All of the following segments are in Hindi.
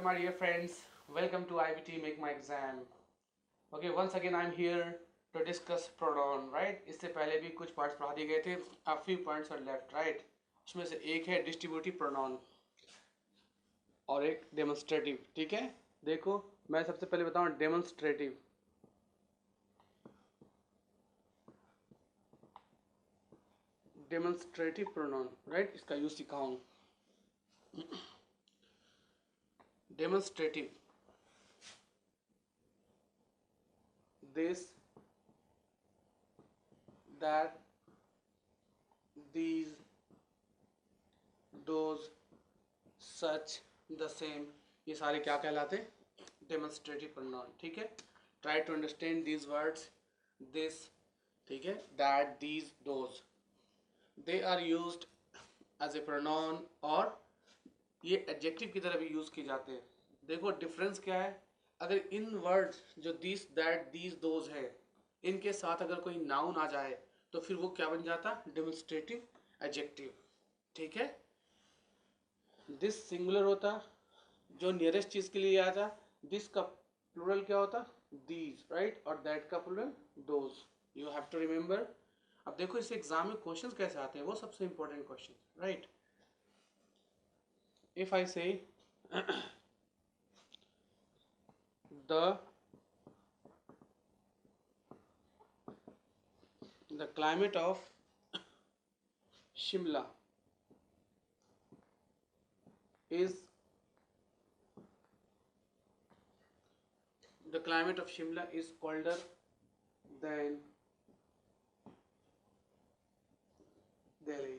my dear friends. Welcome to IBT Make My Exam. Okay, once again I'm here to discuss pronoun, right? इससे पहले भी कुछ पार्ट्स पढ़ा दिए गए थे. A few points are left, right? उसमें से एक है distributive pronoun और एक demonstrative. ठीक है, देखो मैं सबसे पहले बताऊं demonstrative. Demonstrative pronoun, right? इसका use सिखाऊं. Demonstrative. This, that, these, those, such, the same, ये सारे क्या कहलाते हैं? Demonstrative pronoun. ठीक है, try to understand these words. This, ठीक है, that, these, those, they are used as a pronoun और ये adjective की तरह भी यूज किए जाते हैं. देखो डिफरेंस क्या है. अगर इन वर्ड्स जो दिस दैट दीज दोज है इनके साथ अगर कोई नाउन आ जाए तो फिर वो क्या बन जाता? Demonstrative adjective. ठीक है, दिस सिंगुलर होता, जो नियरेस्ट चीज के लिए आता. दिस का प्लूरल क्या होता? These, right. और दैट का plural those. You have to remember. अब देखो इस एग्जाम में क्वेश्चंस कैसे आते हैं, वो सबसे important question, right. If I से the climate of Shimla is colder than Delhi.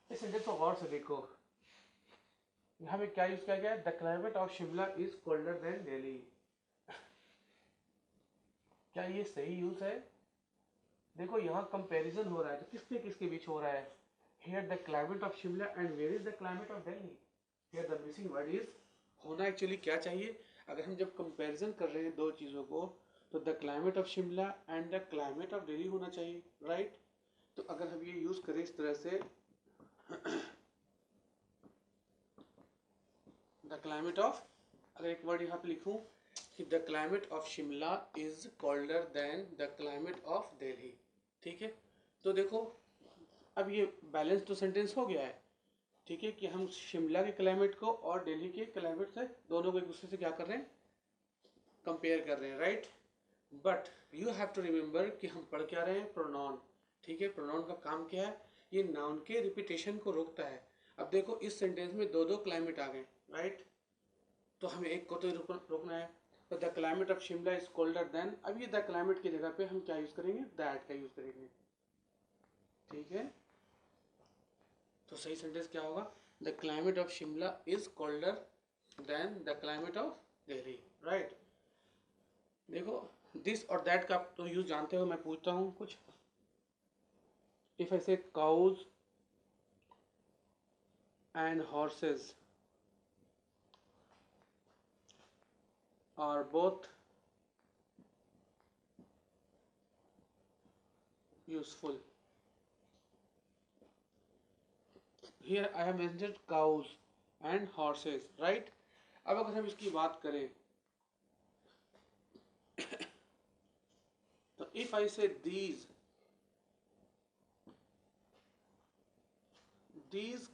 इस सेंटेंस को गौर से देखो. यहाँ पे क्या यूज किया गया है? The climate of Shimla is colder than Delhi. क्या ये सही यूज है? देखो यहाँ कंपैरिजन हो रहा है, तो किसके किसके बीच हो रहा है? Here the climate of Shimla and where is the climate of Delhi. Here the missing word is, होना एक्चुअली क्या चाहिए? अगर हम जब कंपैरिजन कर रहे हैं दो चीज़ों को तो the climate of Shimla and the climate of Delhi होना चाहिए, राइट. तो अगर हम ये यूज करें इस तरह से द क्लाइमेट ऑफ, अगर एक वर्ड यहाँ पे लिखूं कि the climate of Shimla is colder than the climate of Delhi. ठीक है, तो देखो अब ये बैलेंस तो सेंटेंस हो गया है. ठीक है, कि हम शिमला के क्लाइमेट को और दिल्ली के क्लाइमेट से दोनों को एक दूसरे से क्या कर रहे हैं? कंपेयर कर रहे हैं, right. But you have to remember कि हम पढ़ क्या रहे हैं? प्रोनाउन. ठीक है, प्रोनाउन का काम क्या है? ये नाउन के रिपीटेशन को रोकता है. अब देखो इस सेंटेंस में दो दो क्लाइमेट आ गए, राइट. तो हमें एक को तो रोकना है. तो the climate of Shimla is colder than, अब ये द क्लाइमेट की जगह पे हम क्या यूज करेंगे? दैट का यूज करेंगे. ठीक है, तो सही सेंटेंस क्या होगा? The climate of Shimla is colder than the climate of Delhi, right. देखो दिस और दैट का तो यूज जानते हो. मैं पूछता हूँ कुछ. इफ आई से cause and horses are both useful. Here I have mentioned cows and horses, right. अब अगर हम इसकी बात करें तो if I say these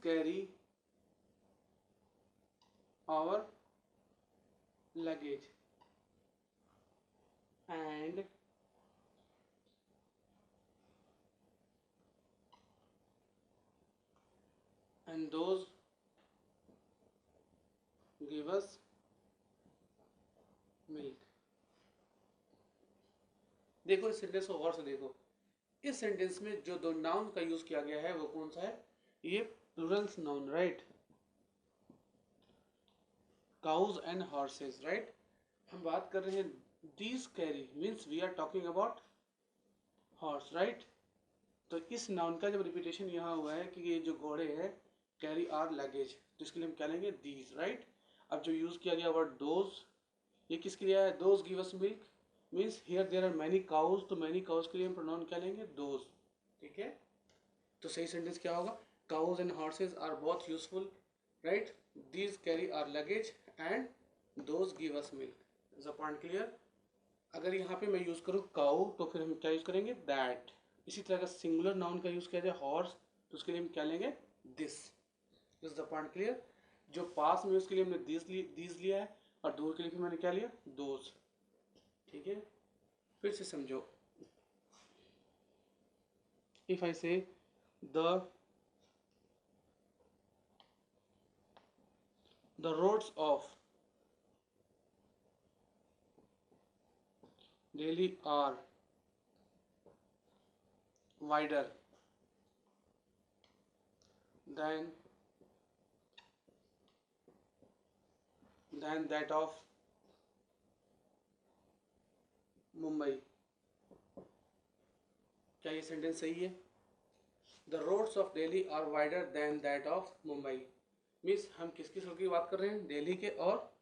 carry our luggage and those give us milk. देखो इस सेंटेंस को गौर से देखो. इस सेंटेंस में जो दो नाउन का यूज किया गया है वो कौन सा है? ये plurals noun, right. Cows and horses, right. हम बात कर रहे हैं these carry means we are talking about horse, right. तो इस नाउन का जब रिपीटेशन यहाँ हुआ है कि ये जो घोड़े हैं कैरी आर लगेज, तो इसके लिए हम क्या लेंगे? These, right. अब जो यूज किया गया वर्ड दोज, ये किसके लिए है? Those give us milk means here there are many cows, तो मैनी काउज के लिए हम प्रोनाउन क्या लेंगे? दोज. ठीक है, तो सही सेंटेंस क्या होगा? cows and horses are both useful, right? These carry our luggage and those give us milk. Is the point clear? अगर यहाँ पे मैं यूज़ करूँ काउ तो फिर हम क्या यूज़ करेंगे दैट. इसी तरह का सिंगुलर नाउन का यूज़ किया जाए हॉर्स तो उसके लिए हम क्या लेंगे this. Is the point clear? जो पास में उसके लिए हमने दिस लिया है और दूर के लिए फिर मैंने क्या लिया दोज. ठीक है, फिर से समझो. इफ आई से the roads of Delhi are wider than that of Mumbai. क्या ये सेंटेंस सही है? The roads of Delhi are wider than that of Mumbai. Means हम किसकी सड़क की बात कर रहे हैं? दिल्ली के और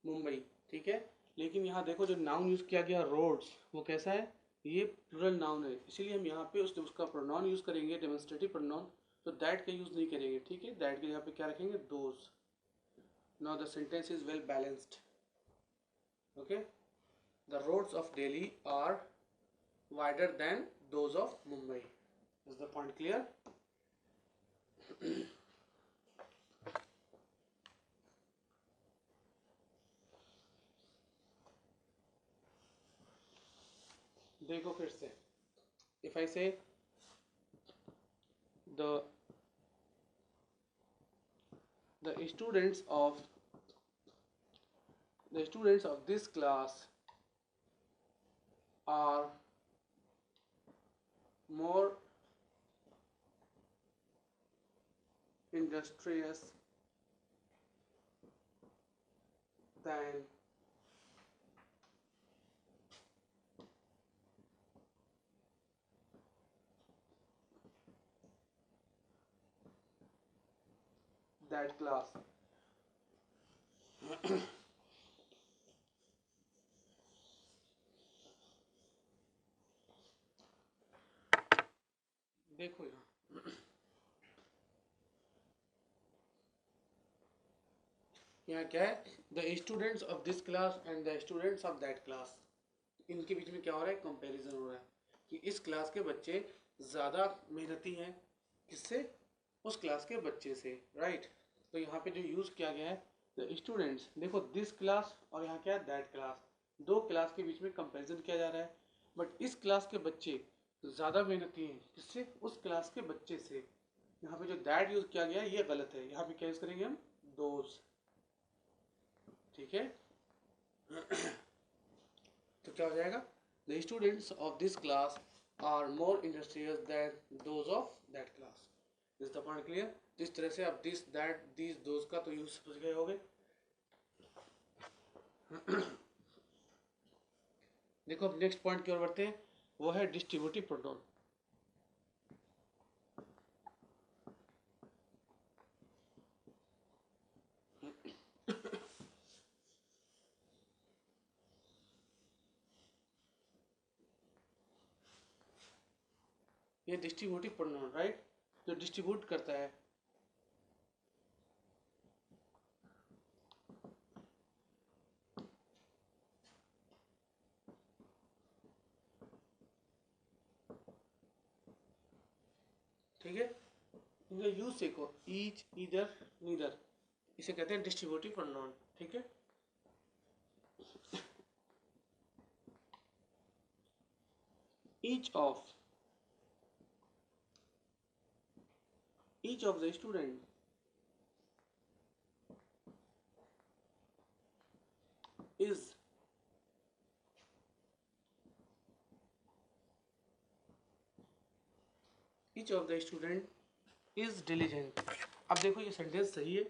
मुंबई. ठीक है, लेकिन यहाँ देखो जो नाउन यूज़ किया गया रोड्स वो कैसा है? ये प्लूरल नाउन है, इसीलिए हम यहाँ पे उसका प्रोनाउन यूज़ करेंगे डेमोन्स्ट्रेटिव प्रोनाउन. तो दैट का यूज़ नहीं करेंगे. ठीक है, दैट के यहाँ पे क्या रखेंगे those. Now the sentence is well balanced. Okay, the roads of Delhi are wider than those of Mumbai. Is the point clear? देखो फिर से. If I say the students of this class are more industrious than that class. देखो यहाँ क्या है? The students of this class and the students of that class. इनके बीच में क्या हो रहा है? कंपैरिजन हो रहा है कि इस क्लास के बच्चे ज़्यादा मेहनती हैं किससे? उस क्लास के बच्चे से, राइट? तो यहाँ पे जो यूज़ किया गया है द स्टूडेंट्स. देखो दिस क्लास और यहाँ क्या है दैट क्लास. दो क्लास के बीच में कंपैरिजन किया जा रहा है. बट इस क्लास के बच्चे ज़्यादा मेहनती हैं किससे? उस क्लास के बच्चे से. यहाँ पे जो दैट यूज़ किया गया है ये गलत है. यहाँ पे क्या यूज़ करेंगे हम? दोज. ठीक है. तो क्या हो जाएगा? The students of this class are more industrious than those of that class. Is the point clear? इस तरह से आप दिस दैट दिस दोज का तो यूज समझ गए होंगे. देखो अब नेक्स्ट पॉइंट की ओर बढ़ते हैं, वो है डिस्ट्रीब्यूटिव प्रोनाउन. ये डिस्ट्रीब्यूटिव प्रोनाउन, राइट? जो डिस्ट्रीब्यूट करता है. ठीक है, इनका यूज देखो ईच, ईदर, नीदर. इसे कहते हैं डिस्ट्रीब्यूटिव प्रोनाउन. ठीक है, each of the student is each of the student is diligent. अब देखो ये सेंटेंस सही है.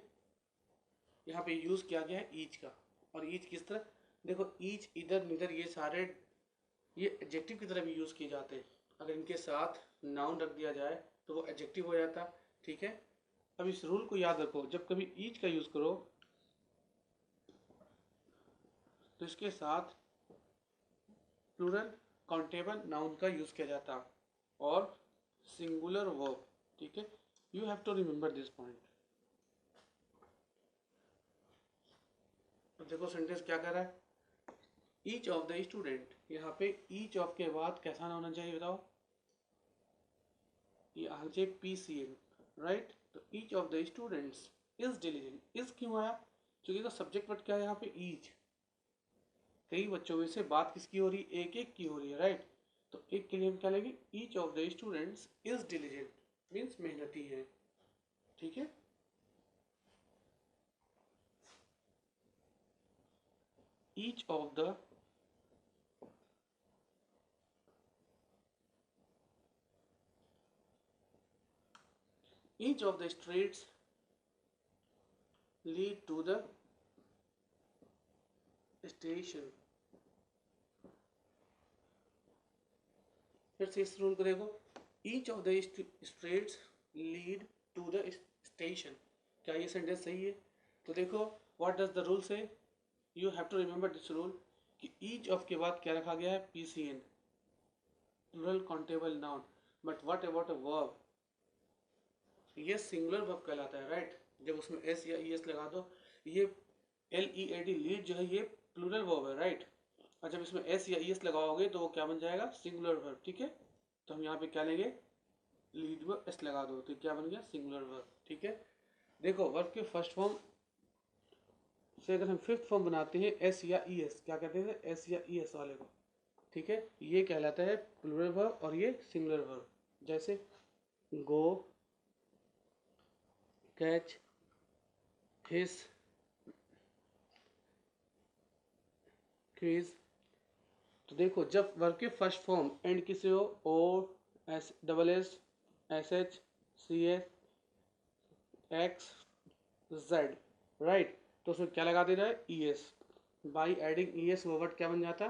यहाँ पे यूज किया गया है ईच का. और ईच किस तरह? देखो ईच, इधर, निधर ये सारे ये एडजेक्टिव की तरह भी यूज किए जाते हैं. अगर इनके साथ नाउन रख दिया जाए तो वो एडजेक्टिव हो जाता. ठीक है, अब इस रूल को याद रखो. जब कभी ईच का यूज करो तो इसके साथ प्लूरल काउंटेबल नाउन का यूज किया जाता और सिंगुलर वर्ब. ठीक है, You have to remember this point. तो देखो सेंटेंस क्या कर रहा है, ईच ऑफ द स्टूडेंट, यहाँ पे ईच ऑफ के बाद कैसा ना होना चाहिए बताओ, ये आना चाहिए PCN, राइट। तो each of the students is diligent, is क्यों आया, क्योंकि तो सब्जेक्ट वर्ड क्या है यहाँ पे, ईच। कई बच्चों में से बात किसकी हो रही है, एक एक की हो रही है, राइट। तो एक के लिए हम क्या लेंगे, each of the students is diligent, means मेहनती है, ठीक है। Each of the each of the streets lead to the station। फिर से इस रूल को देखो, each of the streets lead to the station, क्या ये सेंटेंस सही है। तो देखो what does the rule say, you have to remember this rule कि each of के बाद क्या रखा गया है, PCN, plural countable noun, but what about a verb, ये सिंगुलर वर्ब कहलाता है, राइट। जब उसमें एस या ES लगा दो, ये LEAD लीड जो है ये प्लूरल वर्ब है, राइट। और जब इसमें एस या ES लगाओगे तो वो क्या बन जाएगा, सिंगुलर वर्ब, ठीक है। तो हम यहाँ पे क्या लेंगे, लीड में एस लगा दो तो क्या बन गया, सिंगुलर वर्ब, ठीक है। देखो वर्ब के फर्स्ट फॉर्म से अगर हम फिफ्थ फॉर्म बनाते हैं एस या ES, क्या कहते हैं एस या ES वाले को, ठीक है, ये कहलाता है प्लूरल वर्ब और ये सिंगुलर वर्ब। जैसे गो, कैच, हिस, क्विज। तो देखो जब वर्ब के फर्स्ट फॉर्म एंड किसे हो, O SS SH CS X Z, right. तो उसमें क्या लगा देना है, ES, बाई एडिंग ES वो वर्ड क्या बन जाता,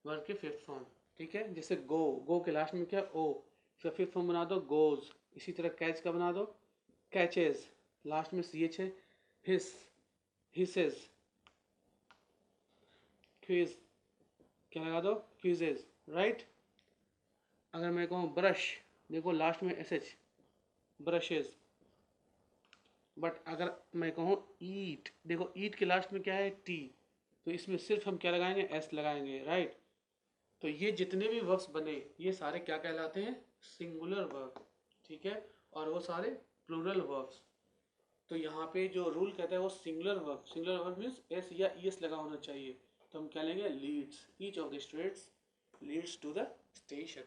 वर्ब के फिफ्थ फॉर्म, ठीक है। जैसे गो, गो के लास्ट में क्या, O, इसका फिफ्थ फॉर्म बना दो गोज। इसी तरह कैच का बना दो कैचेज, लास्ट में CH है। हिस, हिसेज। क्विज, क्या लगा दो, क्विजेज, राइट। अगर मैं कहूँ ब्रश, देखो लास्ट में SH, ब्रशेज। बट अगर मैं कहूँ ईट, देखो ईट के लास्ट में क्या है, T, तो इसमें सिर्फ हम क्या लगाएंगे, S लगाएंगे, राइट। तो ये जितने भी वर्ब्स बने ये सारे क्या कहलाते हैं, सिंगुलर वर्ब, ठीक है। और वो सारे प्लूरल वर्ब्स। तो यहाँ पे जो रूल कहता है वो singular verb, singular verb means S या ES लगा होना चाहिए। तो हम क्या लेंगे, leads, each of the streets leads to the station,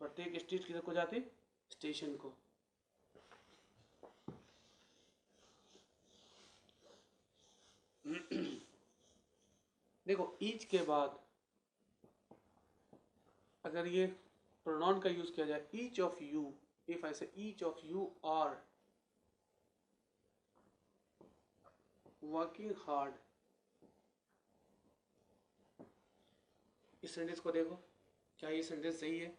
प्रत्येक स्ट्रीट किधर को जाती, स्टेशन को। देखो ईच के बाद अगर ये प्रोनाउन का यूज किया जाए, each of you, if I say each of you are working hard, इस सेंटेंस को देखो, क्या ये सेंटेंस सही है,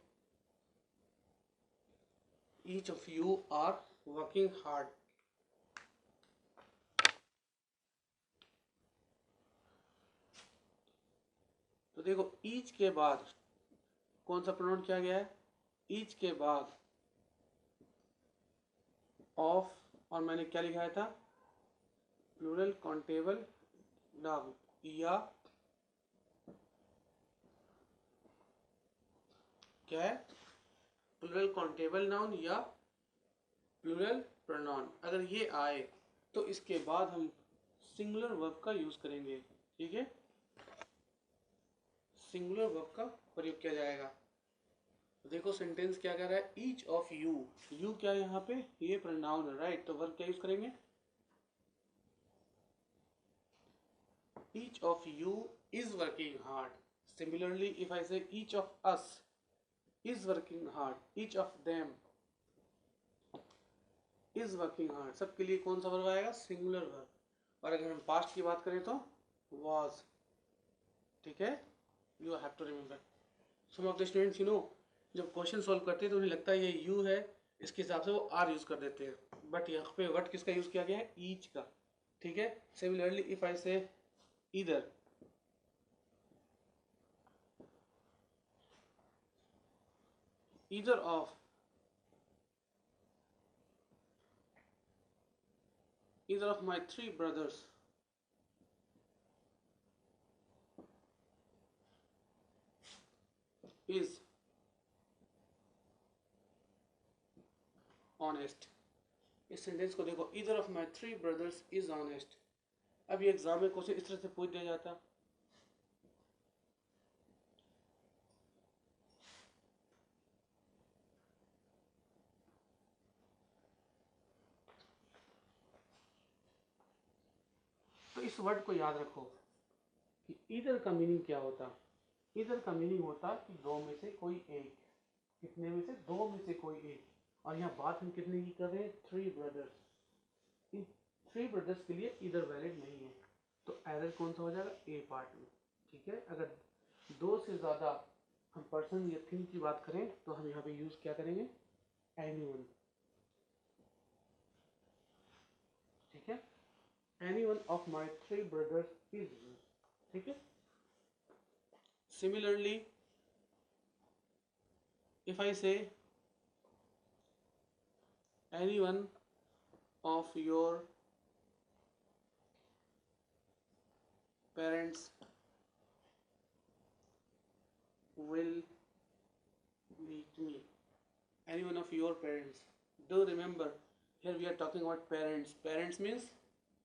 each of you are working hard. तो देखो ईच के बाद कौन सा प्रोनाउन किया गया है, ईच के बाद ऑफ, और मैंने क्या लिखाया था, प्लूरल काउंटेबल नाउन, या क्या है, प्लूरल काउंटेबल नाउन या प्लूरल प्रोनाउन। अगर ये आए तो इसके बाद हम सिंगुलर वर्ब का यूज करेंगे, ठीक है, सिंगुलर वर्ब का प्रयोग किया जाएगा। तो देखो सेंटेंस क्या कह रहा है, ईच ऑफ यू, यू क्या है यहाँ पे, ये प्रोनाउन है, राइट। तो वर्ब क्या यूज करेंगे, each of you is working hard. Similarly if I say each of us is working hard, each of them is working hard, सबके लिए कौन सा वर्ब आएगा, सिंगुलर वर्ब। और अगर हम पास्ट की बात करें तो वाज, ठीक है। You have to remember, some of the students you know जब क्वेश्चन सॉल्व करते हैं तो उन्हें लगता है ये यू है, इसके हिसाब से वो आर यूज कर देते हैं, बट यहाँ पे व्हाट किसका यूज किया गया है, ईच का, ठीक है। सिमिलरली इफ आई से either, either of either of my three brothers is honest. इस सेंटेंस को देखो, either of my three brothers is honest. अब ये एग्जाम में क्वेश्चन इस तरह से पूछ दिया जाता, तो इस वर्ड को याद रखो कि ईदर का मीनिंग क्या होता। ईदर का मीनिंग होता कि दो में से कोई एक, कितने में से, दो में से कोई एक। और यहाँ बात हम कितने की कर रहे हैं, three brothers. In three brothers के लिए ईदर वैलिड नहीं है, तो एरर कौन सा हो जाएगा, ए पार्ट में। ठीक है, अगर दो से ज़्यादा हम पर्सन या थिंग की बात करें तो हम यहाँ पे यूज़ क्या करेंगे, एनीवन। ठीक है, anyone of my three brothers is, ठीक है। Similarly if I say anyone of your parents will meet me, anyone of your parents, do remember here we are talking about parents. Parents means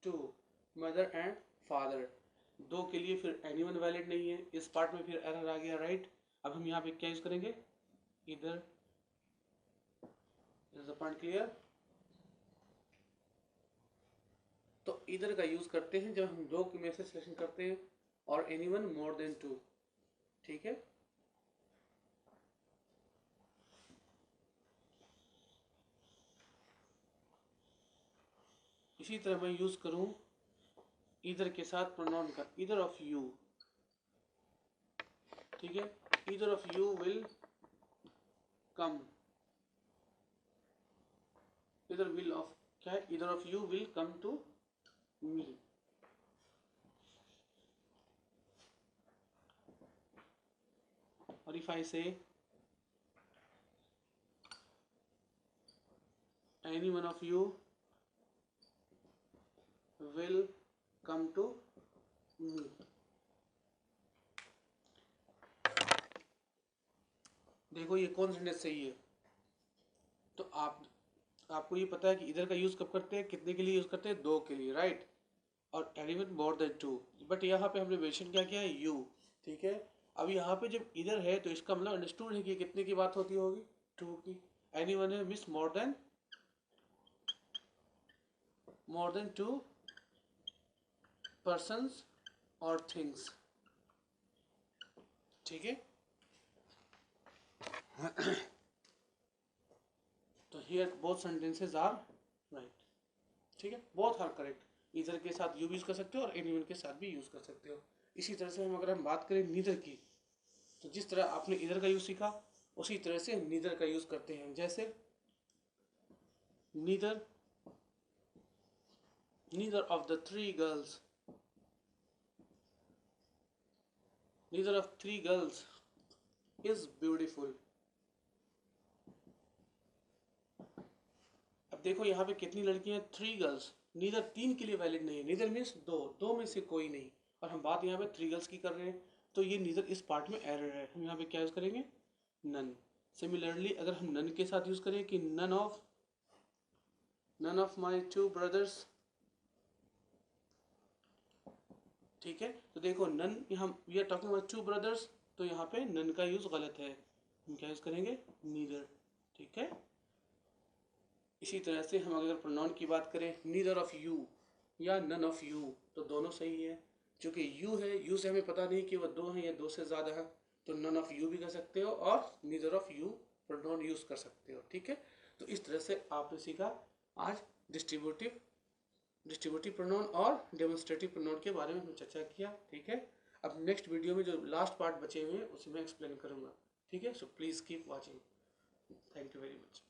two, mother and father। दो के लिए फिर anyone वैलिड नहीं है, इस पार्ट में फिर एरर आ गया, राइट। अब हम यहाँ पे क्या यूज करेंगे, इधर। Is the point clear. तो इधर का यूज करते हैं जब हम दो में से सिलेक्शन करते हैं, और एनीवन मोर देन टू। ठीक है, इसी तरह मैं यूज करूं इधर के साथ प्रोनाउन का, इधर ऑफ यू। ठीक है, इधर ऑफ यू विल कम, इधर विल ऑफ क्या है, इधर of you will come to me. और if I say any one of you will come to me. देखो ये कौन सेंटेंस सही है, तो आपको ये पता है कि इधर का यूज कब करते हैं, कितने के लिए यूज करते हैं, दो के लिए, राइट। और element more than two, but यहाँ पे हमने मेंशन क्या किया है, यू। ठीक है, अब यहाँ पे जब इधर है तो इसका मतलब अंडरस्टूड है कि कितने की बात होती होगी, टू की। एनीवन है means more than two persons और थिंग्स। ठीक है, तो here both sentences are right. ठीक है, बोथ आर करेक्ट। इधर के साथ यू भी यूज कर सकते हो और एनीवन के साथ भी यूज कर सकते हो। इसी तरह से अगर हम बात करें नीदर की, तो जिस तरह आपने इधर का यूज सीखा उसी तरह से नीदर का यूज करते हैं। जैसे neither of the three girls, neither of three girls is beautiful. अब देखो यहाँ पे कितनी लड़कियां, थ्री गर्ल्स। नीदर तीन के लिए वैलिड नहीं है, नीदर मीन्स दो, दो में से कोई नहीं। और हम बात यहाँ पे थ्री गर्ल्स की कर रहे हैं, तो ये नीदर इस पार्ट में एरर है। हम यहाँ पे क्या यूज करेंगे, नन। सिमिलरली अगर हम नन के साथ यूज करें कि none of my two brothers. ठीक है, तो देखो नन, हम we are talking about two brothers, तो यहाँ पे नन का यूज गलत है, हम क्या यूज करेंगे, नीदर। ठीक है, इसी तरह से हम अगर प्रोनाउन की बात करें, नीदर ऑफ यू या नन ऑफ यू, तो दोनों सही है। क्योंकि यू है, यू से हमें पता नहीं कि वह दो हैं या दो से ज़्यादा है, तो नन ऑफ यू भी कर सकते हो और neither of you pronoun use कर सकते हो। ठीक है, तो इस तरह से आपने सीखा आज डिस्ट्रीब्यूटिव प्रोनाउन और डेमोन्स्ट्रेटिव प्रोनाउन के बारे में हमने चर्चा किया। ठीक है, अब नेक्स्ट वीडियो में जो लास्ट पार्ट बचे हुए हैं उसे मैं एक्सप्लेन करूँगा। ठीक है, so please keep watching. Thank you very much.